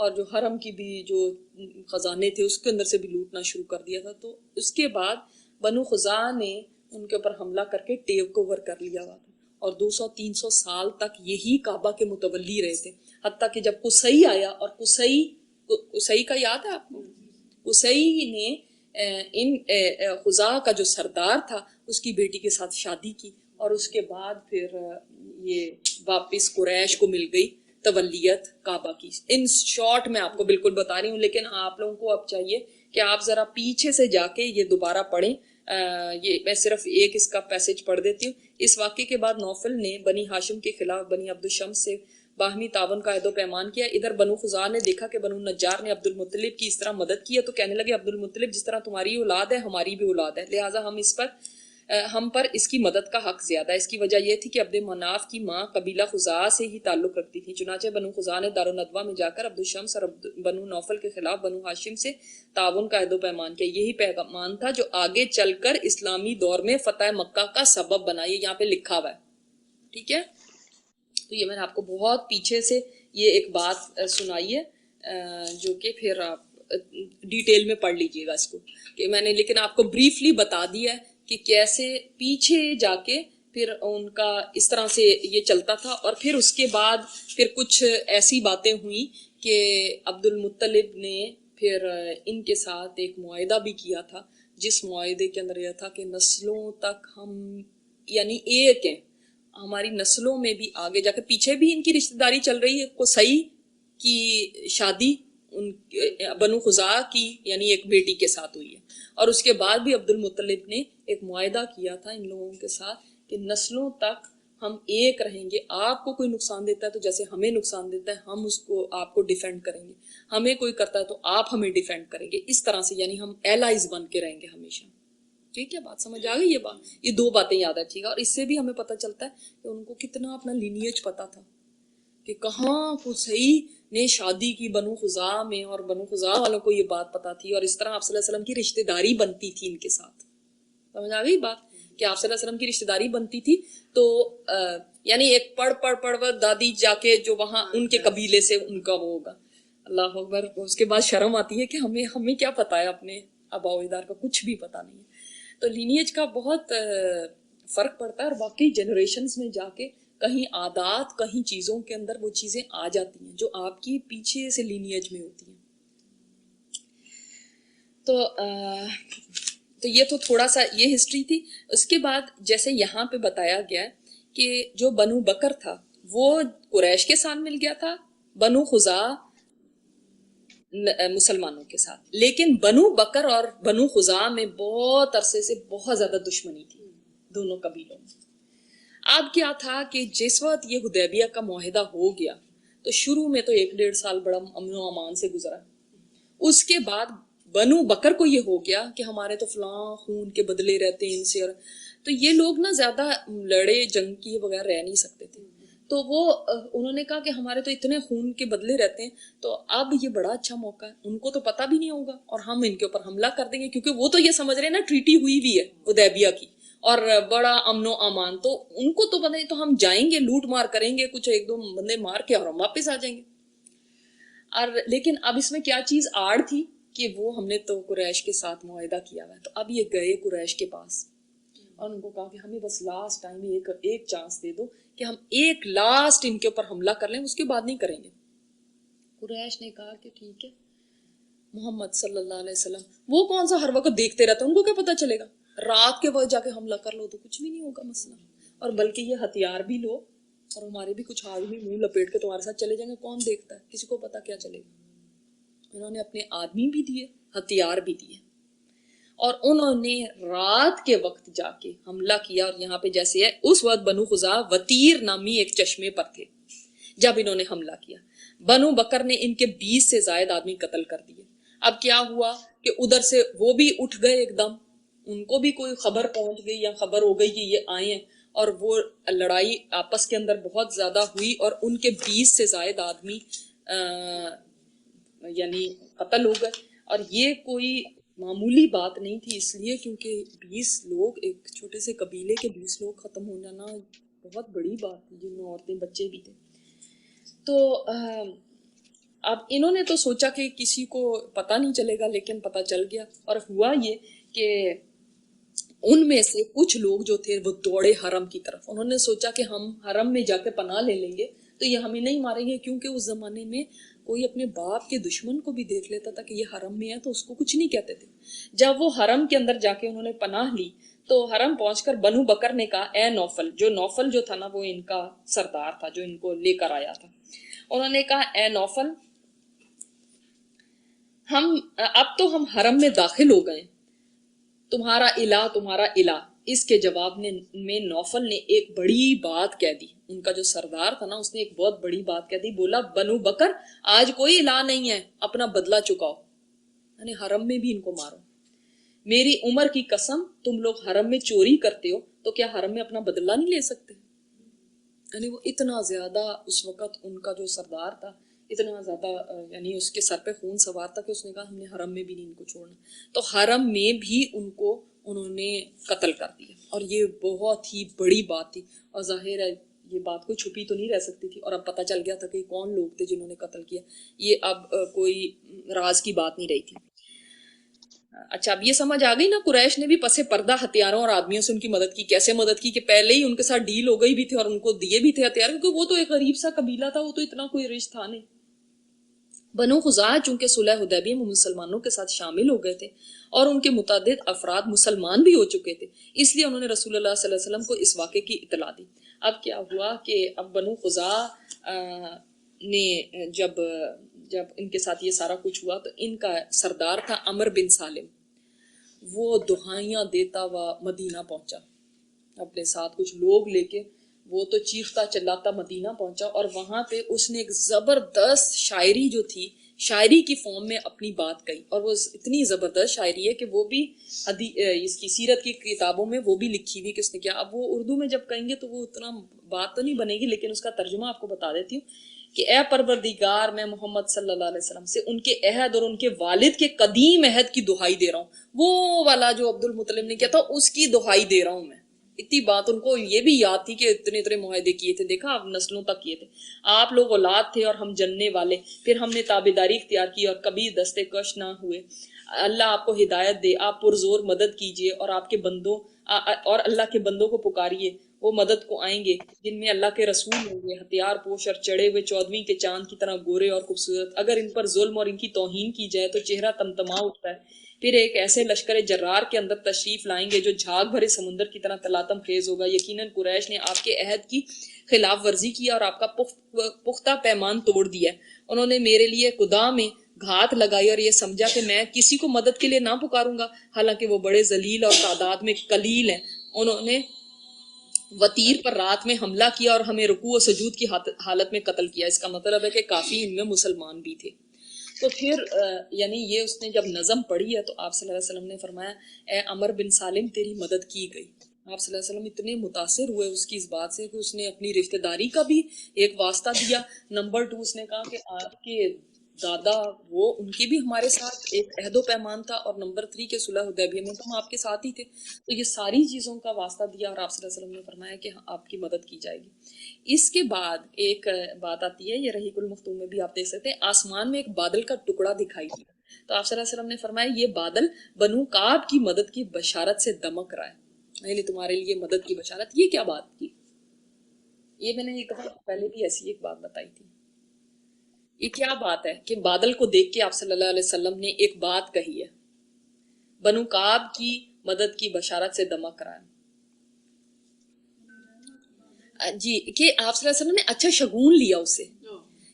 اور جو حرم کی بھی جو خزانے تھے اس کے اندر سے بھی لوٹنا شروع کر دیا تھا. تو اس کے بعد بنو خزاعہ نے ان کے اوپر حملہ کر کے ٹیک اوور کر لیا ہوا تھا اور 200-300 سال تک یہی کعبہ کے متولی رہے تھے. حتیٰ کہ جب قصی آیا اور قصی کا یاد ہے آپ کو؟ قصی نے ان خزاعہ کا جو سردار تھا اس کی بیٹی کے ساتھ شادی کی اور اس کے بعد پھر یہ واپس قریش کو مل گئی تولیت کعبہ کی. ان شارٹ میں آپ کو بالکل بتا رہی ہوں، لیکن آپ لوگوں کو اب چاہیے کہ آپ ذرا پیچھے سے جا کے یہ دوبارہ پڑھیں. یہ میں صرف ایک اس کا پیسج پڑھ دیتی ہوں. اس واقعے کے بعد نوفل نے بنی ہاشم کے خلاف بنی عبد الشمس سے باہمی تعاون کا عہد و پیمان کیا. ادھر بنو خزاعہ نے دیکھا کہ بنو نجار نے عبد المطلب کی اس طرح مدد کی ہے تو کہنے لگے عبد المطلب جس طرح تمہاری اولاد ہے ہماری بھی اولاد ہے، لہٰذا ہم پر اس کی مدد کا حق زیادہ ہے. اس کی وجہ یہ تھی کہ عبد مناف کی ماں قبیلہ خزاعہ سے ہی تعلق رکھتی تھی. چنانچہ بنو خزاعہ نے دارالندوہ میں جا کر عبد الشمس اور بنو نوفل کے خلاف بنو ہاشم سے تعاون کا عہد و پیمان کیا. یہی پیمان تھا جو آگے چل کر اسلامی دور میں فتح مکہ کا سبب بنا. یہ یہاں پہ لکھا ہوا ہے، ٹھیک ہے. تو یہ میں نے آپ کو بہت پیچھے سے یہ ایک بات سنائی ہے جو کہ پھر آپ ڈیٹیل میں پڑھ لیجئے گا اس کو، کہ میں نے لیکن آپ کو بریفلی بتا دیا ہے کہ کیسے پیچھے جا کے پھر ان کا اس طرح سے یہ چلتا تھا. اور پھر اس کے بعد پھر کچھ ایسی باتیں ہوئیں کہ عبد المطلب نے پھر ان کے ساتھ ایک معاہدہ بھی کیا تھا، جس معاہدے کے اندر یہ تھا کہ نسلوں تک ہم یعنی ایک ہیں، ہماری نسلوں میں بھی آگے جا کے پیچھے بھی ان کی رشتہ داری چل رہی ہے. قصی کی شادی ان بنو خزاعہ کی یعنی ایک بیٹی کے ساتھ ہوئی ہے، اور اس کے بعد بھی عبد المطلب نے ایک معاہدہ کیا تھا ان لوگوں کے ساتھ کہ نسلوں تک ہم ایک رہیں گے. آپ کو کوئی نقصان دیتا ہے تو جیسے ہمیں نقصان دیتا ہے ہم اس کو آپ کو ڈیفینڈ کریں گے، ہمیں کوئی کرتا ہے تو آپ ہمیں ڈیفینڈ کریں گے. اس طرح سے یعنی ہم ایلائز بن کے رہیں گے ہمیشہ. ٹھیک ہے، بات سمجھ آ گئی؟ یہ دو باتیں یاد رکھیے گا. اور اس سے بھی ہمیں پتہ چلتا ہے کہ ان کو کتنا اپنا لینیج پتا تھا کہ کہاں قصی نے شادی کی بنو خزاعہ میں، اور بنو خزاعہ والوں کو یہ بات پتا تھی، اور اس طرح آپ صلی اللہ علیہ وسلم کی رشتہ داری بنتی تھی ان کے ساتھ. سمجھ آ گئی بات کہ آپ صلی اللہ علیہ وسلم کی رشتہ داری بنتی تھی. تو یعنی ایک پڑھ دادی جا کے جو وہاں ان کے قبیلے سے ان کا وہ ہوگا. اللہ اکبر. اس کے بعد شرم آتی ہے کہ ہمیں کیا پتا ہے، اپنے آباء و اجداد کا کچھ بھی پتا نہیں ہے. تو لینیج کا بہت فرق پڑتا ہے، اور باقی جنریشنز میں جا کے کہیں عادات کہیں چیزوں کے اندر وہ چیزیں آ جاتی ہیں جو آپ کی پیچھے سے لینیج میں ہوتی ہیں. تو یہ تو تھوڑا سا یہ ہسٹری تھی. اس کے بعد جیسے یہاں پہ بتایا گیا کہ جو بنو بکر تھا وہ قریش کے ساتھ مل گیا تھا، بنو خزاعہ مسلمانوں کے ساتھ. لیکن بنو بکر اور بنو خزاعہ میں بہت عرصے سے بہت زیادہ دشمنی تھی دونوں قبیلوں میں. اب کیا تھا کہ جس وقت یہ حدیبیہ کا معاہدہ ہو گیا تو شروع میں تو 1-1.5 سال بڑا امن و امان سے گزرا. اس کے بعد بنو بکر کو یہ ہو گیا کہ ہمارے تو فلاں خون کے بدلے رہتے ہیں ان سے، اور تو یہ لوگ نا زیادہ لڑے جنگ کیے بغیر رہ نہیں سکتے تھے. تو وہ انہوں نے کہا کہ ہمارے تو اتنے خون کے بدلے رہتے ہیں، تو اب یہ بڑا اچھا موقع ہے، ان کو تو پتہ بھی نہیں ہوگا اور ہم ان کے اوپر حملہ کر دیں گے، کیونکہ وہ تو یہ سمجھ رہے ہیں نا ٹریٹی ہوئی ہوئی ہے حدیبیہ کی اور بڑا امن و امان. تو ان کو تو پتہ نہیں، تو ہم جائیں گے لوٹ مار کریں گے، کچھ 1-2 بندے مار کے اور ہم واپس آ جائیں گے. اور لیکن اب اس میں کیا چیز آڑ تھی کہ وہ ہم نے تو قریش کے ساتھ معاہدہ کیا ہوا ہے. تو اب یہ گئے قریش کے پاس اور ان کو کہا کہ ہمیں بس لاسٹ ٹائم ایک چانس دے دو کہ ہم ایک لاسٹ ان کے اوپر حملہ کر لیں، اس کے بعد نہیں کریں گے. قریش نے کہا کہ ٹھیک ہے. محمد صلی اللہ علیہ وسلم وہ کون سا ہر وقت دیکھتے رہتے، ان کو کیا پتا چلے گا، رات کے وقت جا کے حملہ کر لو تو کچھ بھی نہیں ہوگا مسئلہ، اور بلکہ یہ ہتھیار بھی لو اور ہمارے بھی کچھ آدمی منہ لپیٹ کے تمہارے ساتھ چلے جائیں گے، کون دیکھتا ہے، کسی کو پتا کیا چلے گا. انہوں نے اپنے آدمی بھی دیے، ہتھیار بھی دیے، اور انہوں نے رات کے وقت جا کے حملہ کیا. اور یہاں پہ جیسے ہے اس وقت بنو خزاعہ وطیر نامی ایک چشمے پر تھے جب انہوں نے حملہ کیا. بنو بکر نے ان کے 20 سے زائد آدمی قتل کر دیے. اب کیا ہوا کہ ادھر سے وہ بھی اٹھ گئے ایک دم، ان کو بھی کوئی خبر پہنچ گئی یا خبر ہو گئی کہ یہ آئے ہیں، اور وہ لڑائی آپس کے اندر بہت زیادہ ہوئی اور ان کے 20 سے زائد آدمی یعنی قتل ہو گئے. اور یہ کوئی معمولی بات نہیں تھی، اس لیے کیونکہ 20 لوگ، ایک چھوٹے سے قبیلے کے 20 لوگ ختم ہو جانا بہت بڑی بات تھی، جن میں عورتیں بچے بھی تھے. تو اب انہوں نے تو سوچا کہ کسی کو پتہ نہیں چلے گا، لیکن پتہ چل گیا، اور ہوا یہ کہ ان میں سے کچھ لوگ جو تھے وہ دوڑے حرم کی طرف. انہوں نے سوچا کہ ہم حرم میں جا کے پناہ لے لیں گے تو یہ ہمیں نہیں ماریں گے، کیونکہ اس زمانے میں کوئی اپنے باپ کے دشمن کو بھی دیکھ لیتا تھا کہ یہ حرم میں ہے تو اس کو کچھ نہیں کہتے تھے. جب وہ حرم کے اندر جا کے انہوں نے پناہ لی تو حرم پہنچ کر بنو بکر نے کہا اے نوفل، جو نوفل جو تھا نا وہ ان کا سردار تھا جو ان کو لے کر آیا تھا، انہوں نے کہا اے نوفل، اب تو ہم حرم میں داخل ہو گئے، تمہارا الہ. اس کے جواب میں نوفل نے ایک بڑی بات کہہ دی. ان کا جو سردار تھا نا اس نے ایک بہت بڑی بات کہہ دی. بولا بنو بکر آج کوئی الہ نہیں ہے، اپنا بدلہ چکاؤ، یعنی حرم میں بھی ان کو مارو. میری عمر کی قسم، تم لوگ حرم میں چوری کرتے ہو تو کیا حرم میں اپنا بدلہ نہیں لے سکتے؟ یعنی وہ اتنا زیادہ اس وقت ان کا جو سردار تھا اتنا زیادہ یعنی اس کے سر پہ خون سوار تھا کہ اس نے کہا ہم نے حرم میں بھی نہیں ان کو چھوڑنا. تو حرم میں بھی ان کو انہوں نے قتل کر دیا، اور یہ بہت ہی بڑی بات تھی، اور ظاہر ہے یہ بات کوئی چھپی تو نہیں رہ سکتی تھی، اور اب پتہ چل گیا تھا کہ کون لوگ تھے جنہوں نے قتل کیا. یہ اب کوئی راز کی بات نہیں رہی تھی. اچھا، اب یہ سمجھ آ گئی نا، قریش نے بھی پسے پردہ ہتھیاروں اور آدمیوں سے ان کی مدد کی. کیسے مدد کی؟ کہ پہلے ہی ان کے ساتھ ڈیل ہو گئی بھی تھی اور ان کو دیے بھی تھے ہتھیار، کیونکہ وہ تو ایک غریب سا قبیلہ تھا، وہ تو اتنا کوئی رچ تھا نہیں. بنو خزاعہ چونکہ صلح حدیبیہ میں مسلمانوں کے ساتھ شامل ہو گئے تھے اور ان کے متعدد افراد مسلمان بھی ہو چکے تھے، اس لیے انہوں نے رسول اللہ صلی اللہ علیہ وسلم کو اس واقعے کی اطلاع دی. اب کیا ہوا کہ اب بنو خزاعہ نے جب ان کے ساتھ یہ سارا کچھ ہوا تو ان کا سردار تھا عمر بن سالم. وہ دہائیاں دیتا ہوا مدینہ پہنچا اپنے ساتھ کچھ لوگ لے کے. وہ تو چیختا چلاتا مدینہ پہنچا، اور وہاں پہ اس نے ایک زبردست شاعری جو تھی، شاعری کی فارم میں اپنی بات کہی، اور وہ اتنی زبردست شاعری ہے کہ وہ بھی اس کی سیرت کی کتابوں میں وہ بھی لکھی ہوئی کہ اس نے کیا. اب وہ اردو میں جب کہیں گے تو وہ اتنا بات تو نہیں بنے گی، لیکن اس کا ترجمہ آپ کو بتا دیتی ہوں کہ اے پروردگار، میں محمد صلی اللہ علیہ وسلم سے ان کے عہد اور ان کے والد کے قدیم عہد کی دہائی دے رہا ہوں. وہ والا جو عبد المطلب نے کیا تھا اس کی دہائی دے رہا ہوں میں. اتنی بات ان کو یہ بھی یاد تھی کہ اتنے معاہدے کیے تھے، دیکھا آپ نسلوں تک کیے تھے. آپ لوگ اولاد تھے اور ہم جننے والے، پھر ہم نے تابعداری اختیار کی اور کبھی دستے کش نہ ہوئے. اللہ آپ کو ہدایت دے، آپ پرزور مدد کیجئے اور آپ کے بندوں اور اللہ کے بندوں کو پکاریے، وہ مدد کو آئیں گے جن میں اللہ کے رسول ہوں گے، ہتھیار پوش اور چڑھے ہوئے 14ویں کے چاند کی طرح گورے اور خوبصورت. اگر ان پر ظلم اور ان کی توہین کی جائے تو چہرہ تمتما اٹھتا ہے. پھر ایک ایسے لشکر جرار کے اندر تشریف لائیں گے جو جھاگ بھرے سمندر کی طرح تلاطم خیز ہوگا. یقیناً قریش نے آپ کے عہد کی خلاف ورزی کی اور آپ کا پختہ پیمان توڑ دیا. انہوں نے میرے لیے خدا میں گھات لگائی اور یہ سمجھا کہ میں کسی کو مدد کے لیے نہ پکاروں گا، حالانکہ وہ بڑے ذلیل اور تعداد میں قلیل ہیں. انہوں نے وطیر پر رات میں حملہ کیا اور ہمیں رکوع و سجود کی حالت میں قتل کیا. اس کا مطلب ہے کہ کافی ان میں مسلمان بھی تھے. تو پھر یعنی یہ اس نے جب نظم پڑھی ہے تو آپ صلی اللہ علیہ وسلم نے فرمایا اے عمر بن سالم، تیری مدد کی گئی. آپ صلی اللہ علیہ وسلم اتنے متاثر ہوئے اس کی اس بات سے کہ اس نے اپنی رشتہ داری کا بھی ایک واسطہ دیا. نمبر 2 اس نے کہا کہ آپ کے دادا وہ ان کی بھی ہمارے ساتھ ایک عہد و پیمان تھا، اور نمبر 3 کے صلح حدیبیہ میں تو ہم آپ کے ساتھ ہی تھے. تو یہ ساری چیزوں کا واسطہ دیا اور آپ صلی اللہ علیہ وسلم نے فرمایا کہ آپ کی مدد کی جائے گی. اس کے بعد ایک بات آتی ہے، یہ رحیق المختوم میں بھی آپ دیکھ سکتے ہیں، آسمان میں ایک بادل کا ٹکڑا دکھائی دیا. تو آپ صلی اللہ علیہ وسلم نے فرمایا یہ بادل بنو کعب کی مدد کی بشارت سے دمک رہا ہے، یعنی تمہارے لیے مدد کی بشارت. یہ کیا بات کی؟ یہ میں نے ایک دفعہ پہلے بھی ایسی ایک بات بتائی تھی. یہ کیا بات ہے کہ بادل کو دیکھ کے آپ صلی اللہ علیہ وسلم نے ایک بات کہی ہے، بنو کعب کی مدد کی بشارت سے دمک رہا ہے. جی، کہ آپ صلی اللہ علیہ وسلم نے اچھا شگون لیا اس سے.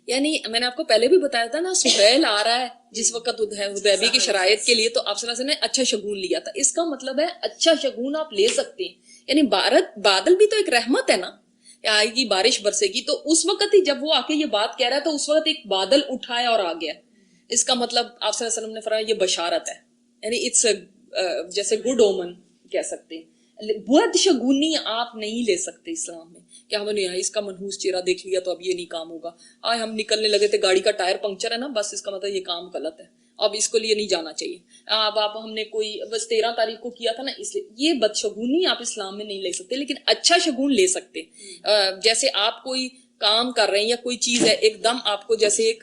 یعنی میں نے آپ کو پہلے بھی بتایا تھا نا، سہیل آ رہا ہے جس وقت حدیبیہ کی شرائط کے لیے، تو آپ صلی اللہ علیہ وسلم نے اچھا شگون لیا تھا. اس کا مطلب ہے اچھا شگون آپ لے سکتے ہیں. یعنی بادل بھی تو ایک رحمت ہے نا، آئے گی بارش برسے گی. تو اس وقت ہی جب وہ آ کے یہ بات کہہ رہا ہے تو اس وقت ایک بادل اٹھایا اور آ گیا. اس کا مطلب آپ صلی اللہ علیہ وسلم نے فرمایا یہ بشارت ہے، یعنی اٹس جیسے گڈ اومن کہہ سکتے ہیں. بد شگونی آپ نہیں لے سکتے اسلام میں کہ ہم نے اس کا منحوس چہرہ دیکھ لیا تو اب یہ نہیں کام ہوگا. آج ہم نکلنے لگے تھے، گاڑی کا ٹائر پنکچر ہے نا، بس اس کا مطلب یہ کام غلط ہے، اب اس کو لیے نہیں جانا چاہیے. اب آپ ہم نے کوئی بس 13 تاریخ کو کیا تھا نا، اس لیے یہ بدشگونی آپ اسلام میں نہیں لے سکتے، لیکن اچھا شگون لے سکتے. جیسے آپ کوئی کام کر رہے ہیں یا کوئی چیز ہے، ایک دم آپ کو جیسے ایک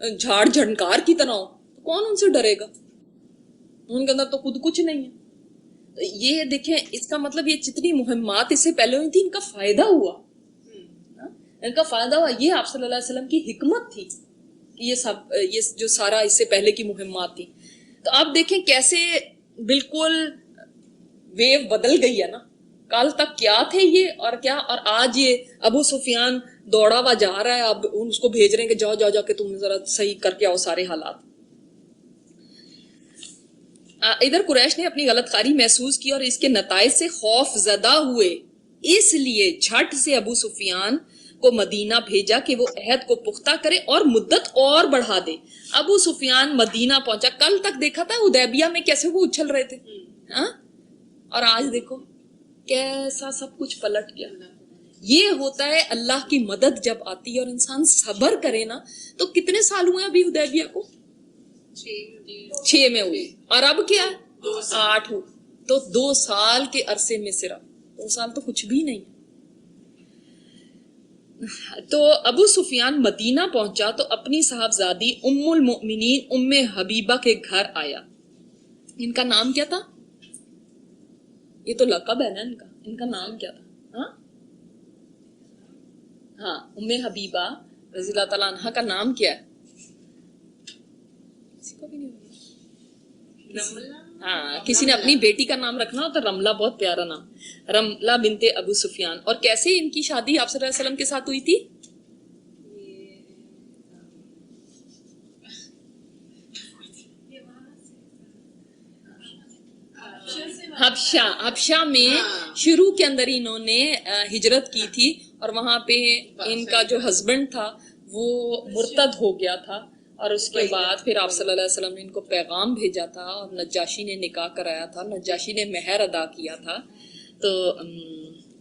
جھاڑ جھنکار کی طرح ہو تو کون ان سے ڈرے گا؟ ان کے اندر تو خود کچھ نہیں ہے. تو یہ دیکھیں اس کا مطلب یہ جتنی مہمات اس سے پہلے ہوئی تھی ان کا فائدہ ہوا. ان کا فائدہ ہوا. یہ آپ صلی اللہ علیہ وسلم کی حکمت تھی کہ یہ جو سارا اس سے پہلے کی مہمات تھی. تو آپ دیکھیں کیسے بالکل ویو بدل گئی ہے نا. کل تک کیا تھے یہ اور کیا، اور آج یہ ابو سفیان دوڑا ہوا جا رہا ہے. اب اس کو بھیج رہے ہیں کہ جاؤ جاؤ جا کے تم ذرا صحیح کر کے آؤ سارے حالات. ادھر قریش نے اپنی غلط کاری محسوس کی اور اس کے نتائج سے خوف زدہ ہوئے. اس لیے جھٹ سے ابو سفیان کو مدینہ بھیجا کہ وہ عہد کو پختہ کرے اور مدت اور بڑھا دے. ابو سفیان مدینہ پہنچا. کل تک دیکھا تھا حدیبیہ میں کیسے وہ اچھل رہے تھے، اور آج دیکھو کیسا سب کچھ پلٹ گیا. یہ ہوتا ہے اللہ کی مدد جب آتی ہے اور انسان صبر کرے نا. تو کتنے سال ہوئے ابھی حدیبیہ کو؟ 6 میں ہوئے. اور اب کیا 8 ہو. تو 2 سال کے عرصے میں صرف 2 سال تو کچھ بھی نہیں. تو ابو سفیان مدینہ پہنچا تو اپنی صاحبزادی ام المؤمنین ام حبیبہ کے گھر آیا. ان کا نام کیا تھا؟ یہ تو لقب ہے نا ان کا نام کیا تھا؟ ہاں ام حبیبہ رضی اللہ تعالیٰ عنہ کا نام کیا ہے؟ کسی کو بھی نہیں. ہاں کسی نے اپنی بیٹی کا نام رکھنا ہو تو رملہ بہت پیارا نام. رملہ بنت ابو سفیان. اور کیسے ان کی شادی آپ صلی اللہ علیہ وسلم کے ساتھ ہوئی تھی؟ حبشہ میں شروع کے اندر انہوں نے ہجرت کی تھی اور وہاں پہ ان کا جو ہسبینڈ تھا وہ مرتد ہو گیا تھا. اور اس کے بعد پھر آپ صلی اللہ علیہ وسلم نے ان کو پیغام بھیجا تھا اور نجاشی نے نکاح کرایا تھا. نجاشی نے مہر ادا کیا تھا. تو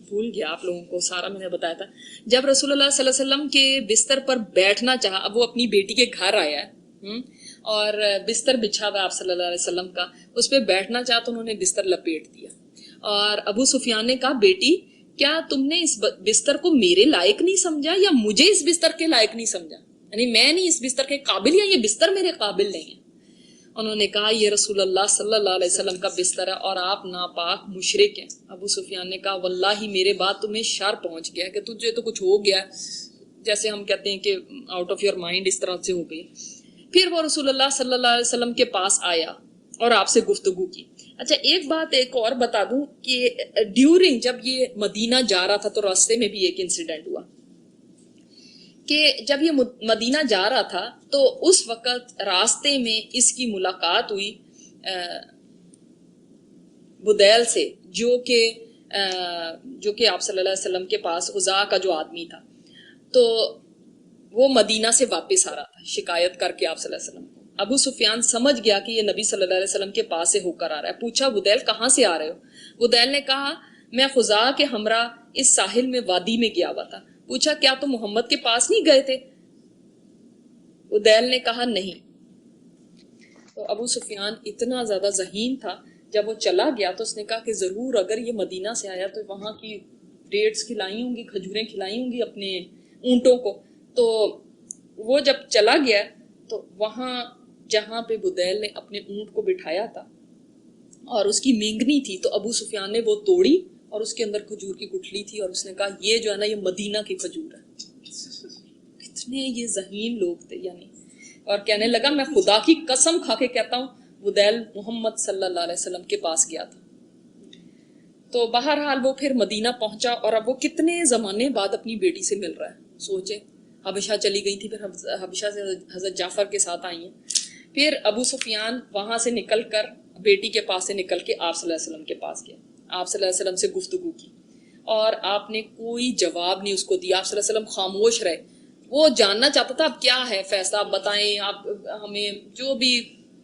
بھول گیا آپ لوگوں کو سارا میں نے بتایا تھا. جب رسول اللہ صلی اللہ علیہ وسلم کے بستر پر بیٹھنا چاہا، اب وہ اپنی بیٹی کے گھر آیا ہے اور بستر بچھا ہوا آپ صلی اللہ علیہ وسلم کا، اس پہ بیٹھنا چاہا تو انہوں نے بستر لپیٹ دیا. اور ابو سفیان نے کہا بیٹی کیا تم نے اس بستر کو میرے لائق نہیں سمجھا یا مجھے اس بستر کے لائق نہیں سمجھا؟ یعنی میں نہیں اس بستر کے قابل یا یہ بستر میرے قابل نہیں ہے. انہوں نے کہا یہ رسول اللہ صلی اللہ علیہ وسلم کا بستر ہے اور آپ ناپاک مشرک ہیں. ابو سفیان نے کہا واللہ میرے بات تمہیں شر پہنچ گیا کہ تجھے تو کچھ ہو گیا، جیسے ہم کہتے ہیں کہ آؤٹ آف یور مائنڈ اس طرح سے ہو گئی. پھر وہ رسول اللہ صلی اللہ علیہ وسلم کے پاس آیا اور آپ سے گفتگو کی. اچھا ایک بات ایک اور بتا دوں کہ ڈیورنگ جب یہ مدینہ جا رہا تھا تو راستے میں بھی ایک انسیڈنٹ ہوا کہ جب یہ مدینہ جا رہا تھا تو اس وقت راستے میں اس کی ملاقات ہوئی بدیل سے، جو کہ آپ صلی اللہ علیہ وسلم کے پاس غزا کا جو آدمی تھا. تو وہ مدینہ سے واپس آ رہا تھا شکایت کر کے آپ صلی اللہ علیہ وسلم کو. ابو سفیان سمجھ گیا کہ یہ نبی صلی اللہ علیہ وسلم کے پاس سے ہو کر آ رہا ہے. پوچھا بدیل کہاں سے آ رہے ہو؟ بدیل نے کہا میں خزاع کے ہمراہ اس ساحل میں وادی میں گیا ہوا تھا. پوچھا کیا تم محمد کے پاس نہیں گئے تھے؟ بدیل نے کہا نہیں. تو ابو سفیان اتنا زیادہ ذہین تھا، جب وہ چلا گیا تو اس نے کہا کہ ضرور اگر یہ مدینہ سے آیا تو وہاں کی ڈیٹس کھلائی ہوں گی، کھجوریں کھلائی ہوں گی اپنے اونٹوں کو. تو وہ جب چلا گیا تو وہاں جہاں پہ بدیل نے اپنے اونٹ کو بٹھایا تھا اور اس کی مینگنی تھی تو ابو سفیان نے وہ توڑی اور اس کے اندر کھجور کی گٹھلی تھی اور اس نے کہا یہ جو ہے نا یہ مدینہ کی کھجور ہے. کتنے یہ ذہین لوگ تھے یعنی. اور کہنے لگا میں خدا کی قسم کھا کے کہتا ہوں بدیل محمد صلی اللہ علیہ وسلم کے پاس گیا تھا. تو بہرحال وہ پھر مدینہ پہنچا اور اب وہ کتنے زمانے بعد اپنی بیٹی سے مل رہا ہے. سوچے حبشہ چلی گئی تھی، پھر حبشہ سے حضرت جعفر کے ساتھ آئی ہیں. پھر ابو سفیان وہاں سے نکل کر بیٹی کے پاس سے نکل کے آپ صلی اللہ علیہ وسلم کے پاس گیا. آپ صلی اللہ علیہ وسلم سے گفتگو کی اور آپ نے کوئی جواب نہیں اس کو دیا. آپ صلی اللہ علیہ وسلم خاموش رہے. وہ جاننا چاہتا تھا اب کیا ہے فیصلہ، آپ بتائیں، آپ ہمیں جو بھی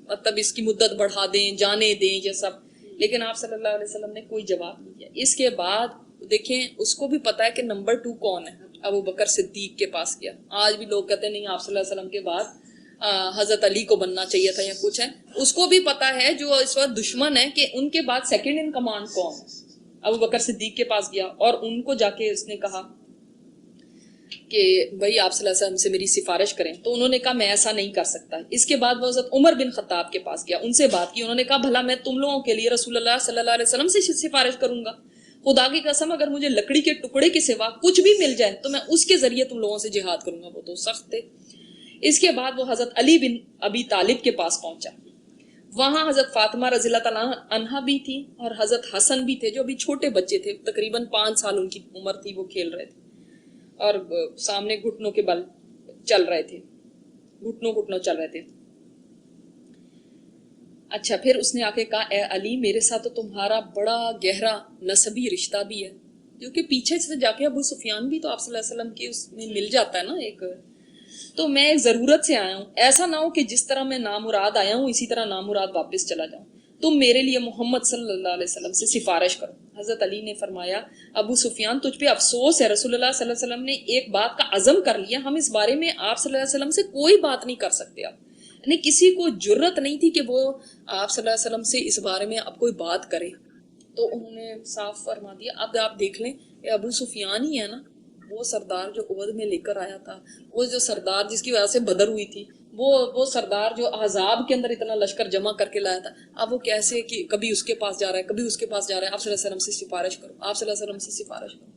مطلب اس کی مدت بڑھا دیں، جانے دیں، یہ سب. لیکن آپ صلی اللہ علیہ وسلم نے کوئی جواب نہیں دیا. اس کے بعد دیکھیں اس کو بھی پتا ہے کہ نمبر 2 کون ہے. ابو بکر صدیق کے پاس گیا. آج بھی لوگ کہتے ہیں نہیں آپ صلی اللہ علیہ وسلم کے بعد حضرت علی کو بننا چاہیے تھا یا کچھ ہے. اس کو بھی پتا ہے جو اس وقت دشمن ہے کہ ان کے بعد سیکنڈ ان کمانڈ کون ہے. ابو بکر صدیق کے پاس گیا اور ان کو جا کے اس نے کہا کہ بھائی آپ صلی اللہ علیہ وسلم سے میری سفارش کریں، تو انہوں نے کہا میں ایسا نہیں کر سکتا۔ اس کے بعد وہ حضرت عمر بن خطاب کے پاس گیا، ان سے بات کی، انہوں نے کہا بھلا میں تم لوگوں کے لیے رسول اللہ صلی اللہ علیہ وسلم سے سفارش کروں گا؟ خدا کی قسم اگر مجھے لکڑی کے ٹکڑے کے سوا کچھ بھی مل جائے تو میں اس کے ذریعے تم لوگوں سے جہاد کروں گا۔ وہ تو سخت تھے۔ اس کے بعد وہ حضرت علی بن ابی طالب کے پاس پہنچا، وہاں حضرت فاطمہ رضی اللہ تعالیٰ عنہا بھی تھی اور حضرت حسن بھی تھے جو ابھی چھوٹے بچے تھے، تقریباً 5 سال ان کی عمر تھی، وہ کھیل رہے تھے اور سامنے گھٹنوں کے بل چل رہے تھے، گھٹنوں چل رہے تھے۔ اچھا، پھر اس نے آ کے کہا اے علی میرے ساتھ تو تمہارا بڑا گہرا نسبی رشتہ بھی ہے، کیونکہ پیچھے سے جا کے ابو سفیان بھی تو آپ صلی اللہ علیہ وسلم کے اس میں مل جاتا ہے نا ایک، تو میں ایک ضرورت سے آیا ہوں، ایسا نہ ہو کہ جس طرح میں نامراد آیا ہوں اسی طرح نامراد واپس چلا جاؤں، تم میرے لیے محمد صلی اللہ علیہ وسلم سے سفارش کرو۔ حضرت علی نے فرمایا ابو سفیان تجھ پہ افسوس ہے، رسول اللہ صلی اللہ علیہ وسلم نے ایک بات کا عزم کر لیا، ہم اس بارے میں آپ صلی اللہ علیہ وسلم سے کوئی بات نہیں کر سکتے۔ اب یعنی کسی کو جرت نہیں تھی کہ وہ آپ صلی اللہ علیہ وسلم سے اس بارے میں اب کوئی بات کرے، تو انہوں نے صاف فرما دیا۔ اب آپ دیکھ لیں یہ ابو سفیان ہی ہے نا، وہ سردار جو عہد میں لے کر آیا تھا، وہ جو سردار جس کی وجہ سے بدر ہوئی تھی، وہ سردار جو احزاب کے اندر اتنا لشکر جمع کر کے لایا تھا، اب وہ کیسے کہ کبھی اس کے پاس جا رہا ہے کبھی اس کے پاس جا رہا ہے، آپ صلی اللہ علیہ وسلم سے سفارش کرو، آپ صلی اللہ علیہ وسلم سے سفارش کرو۔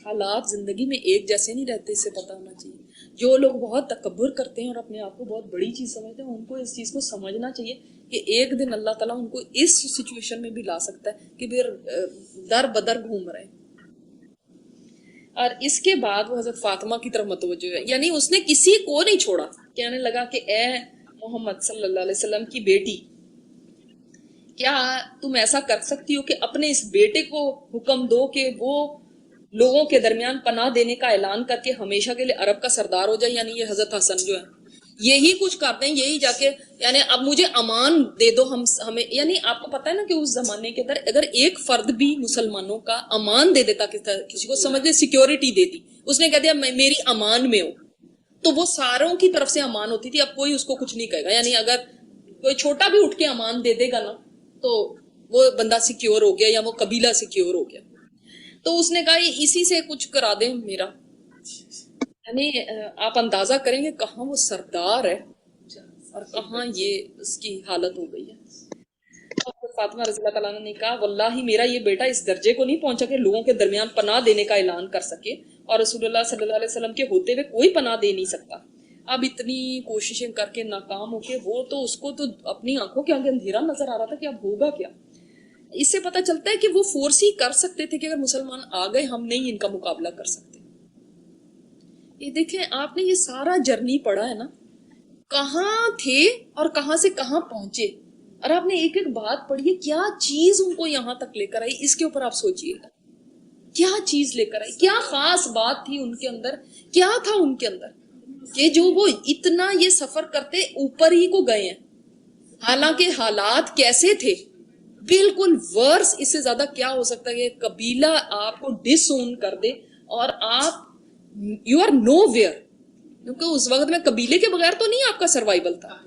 حالات زندگی میں ایک جیسے نہیں رہتے، اس سے پتہ ہونا چاہیے۔ جو لوگ بہت تکبر کرتے ہیں اور اپنے آپ کو بہت بڑی چیز سمجھتے ہیں، ان کو اس چیز کو سمجھنا چاہیے کہ ایک دن اللہ تعالیٰ ان کو اس سچویشن میں بھی لا سکتا ہے کہ پھر در بدر گھوم رہے ہیں۔ اور اس کے بعد وہ حضرت فاطمہ کی طرف متوجہ ہے، یعنی اس نے کسی کو نہیں چھوڑا، کہنے لگا کہ اے محمد صلی اللہ علیہ وسلم کی بیٹی، کیا تم ایسا کر سکتی ہو کہ اپنے اس بیٹے کو حکم دو کہ وہ لوگوں کے درمیان پناہ دینے کا اعلان کر کے ہمیشہ کے لیے عرب کا سردار ہو جائے؟ یعنی یہ حضرت حسن جو ہے یہی کچھ کرتے ہیں، یہی جا کے یعنی اب مجھے امان دے دو ہمیں، یعنی آپ کو پتا ہے نا کہ اس زمانے کے اندر اگر ایک فرد بھی مسلمانوں کا امان دے دیتا کسی کو، سمجھ لے سیکیورٹی دے دی، اس نے کہہ دیا میری امان میں ہو، تو وہ ساروں کی طرف سے امان ہوتی تھی، اب کوئی اس کو کچھ نہیں کہے گا۔ یعنی اگر کوئی چھوٹا بھی اٹھ کے امان دے دے گا نا تو وہ بندہ سیکیور ہو گیا یا وہ قبیلہ سیکیور ہو گیا۔ تو اس نے کہا اسی سے کچھ کرا دیں میرا، یعنی آپ اندازہ کریں گے کہاں وہ سردار ہے اور کہاں یہ اس کی حالت ہو گئی ہے۔ فاطمہ رضی اللہ تعالیٰ نے کہا واللہ میرا یہ بیٹا اس درجے کو نہیں پہنچا کہ لوگوں کے درمیان پناہ دینے کا اعلان کر سکے، اور رسول اللہ صلی اللہ علیہ وسلم کے ہوتے ہوئے کوئی پناہ دے نہیں سکتا۔ اب اتنی کوششیں کر کے ناکام ہو کے وہ تو اس کو تو اپنی آنکھوں کے آگے اندھیرا نظر آ رہا تھا کہ اب ہوگا کیا۔ اس سے پتہ چلتا ہے کہ وہ فورس ہی کر سکتے تھے کہ اگر مسلمان آ گئے ہم نہیں ان کا مقابلہ کر سکتے۔ یہ دیکھیں آپ نے یہ سارا جرنی پڑھا ہے نا، کہاں تھے اور کہاں سے کہاں پہنچے، اور آپ نے ایک ایک بات پڑھی ہے، کیا چیز ان کو یہاں تک لے کر آئی، اس کے اوپر آپ سوچئے گا کیا چیز لے کر آئی، کیا خاص بات تھی ان کے اندر، کیا تھا ان کے اندر کہ جو وہ اتنا یہ سفر کرتے اوپر ہی کو گئے ہیں، حالانکہ حالات کیسے تھے، بالکل ورس اس سے زیادہ کیا ہو سکتا ہے کہ قبیلہ آپ کو ڈس اون کر دے اور آپ یو آر نو ویئر، کیونکہ اس وقت میں قبیلے کے بغیر تو نہیں آپ کا سروائیول تھا،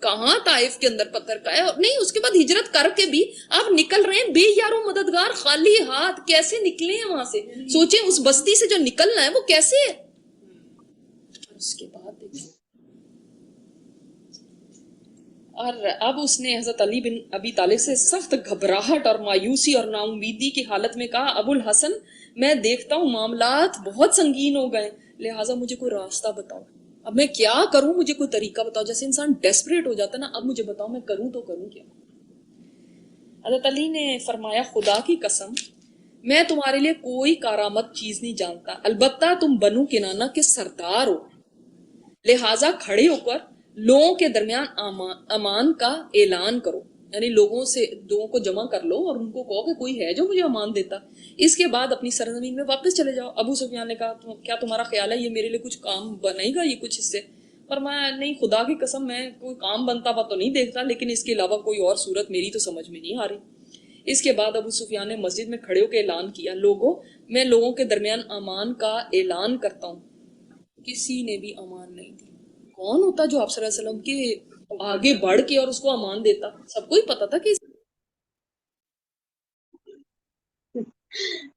کہاں طائف کے اندر پتھر کا ہے، اور نہیں اس کے بعد ہجرت کر کے بھی آپ نکل رہے ہیں بے یارو مددگار خالی ہاتھ، کیسے نکلے ہیں وہاں سے، سوچیں اس بستی سے جو نکلنا ہے وہ کیسے ہے۔ اس کے بعد دیکھیں اور اب اس نے حضرت علی بن ابی طالب سے سخت گھبراہٹ اور مایوسی اور نا امیدی کی حالت میں کہا ابو الحسن میں دیکھتا ہوں معاملات بہت سنگین ہو گئے، لہٰذا مجھے کوئی راستہ بتاؤ، اب میں کیا کروں، مجھے کوئی طریقہ بتاؤ۔ جیسے انسان ڈیسپریٹ ہو جاتا ہے نا، اب مجھے بتاؤ میں کروں تو کروں کیا۔ حضرت علی نے فرمایا خدا کی قسم میں تمہارے لیے کوئی کارآمد چیز نہیں جانتا، البتہ تم بنو کنانہ کے سردار ہو، لہٰذا کھڑے ہو کر لوگوں کے درمیان امان کا اعلان کرو، یعنی لوگوں کو جمع کر لو اور ان کو کہو کہ کوئی ہے جو مجھے امان دیتا، اس کے بعد اپنی سرزمین میں واپس چلے جاؤ۔ ابو سفیان نے کہا کیا تمہارا خیال ہے یہ میرے لیے کچھ کام بنے گا، یہ کچھ حصے؟ فرمایا نہیں خدا کی قسم میں کوئی کام بنتا ہوا تو نہیں دیکھتا، لیکن اس کے علاوہ کوئی اور صورت میری تو سمجھ میں نہیں آ رہی۔ اس کے بعد ابو سفیان نے مسجد میں کھڑے ہو کے اعلان کیا لوگوں میں لوگوں کے درمیان امان کا اعلان کرتا ہوں۔ کسی نے بھی امان نہیں دی۔ کون ہوتا جو آپ صلی اللہ علیہ وسلم کے آگے بڑھ کے اور اس کو امان دیتا؟ سب کو ہی پتا تھا کہ